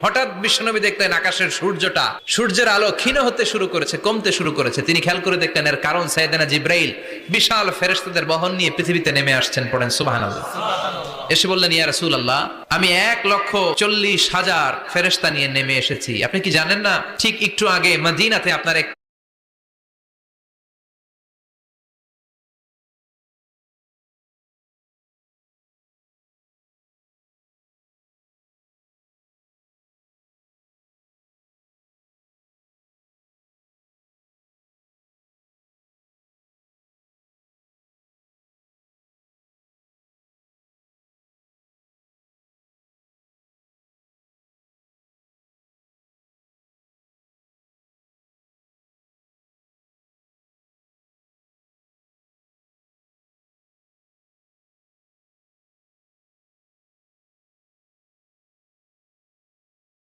হঠাৎ বিশ্বনবী দেখলেন আকাশের সূর্যের আলো ক্ষীণ হতে শুরু করেছে, কমতে শুরু করেছে। তিনি খেয়াল করে দেখলেন এর কারণ সাইয়েদনা জিব্রাইল বিশাল ফেরেশতাদের বহন নিয়ে পৃথিবীতে নেমে আসছেন। পড়েন সুবহানাল্লাহ। এসে বললেন, ইয়া রাসূলুল্লাহ, আমি 1,40,000 ফেরেশতা নিয়ে নেমে এসেছি। আপনি কি জানেন না, ঠিক একটু আগে মদিনাতে আপনার এক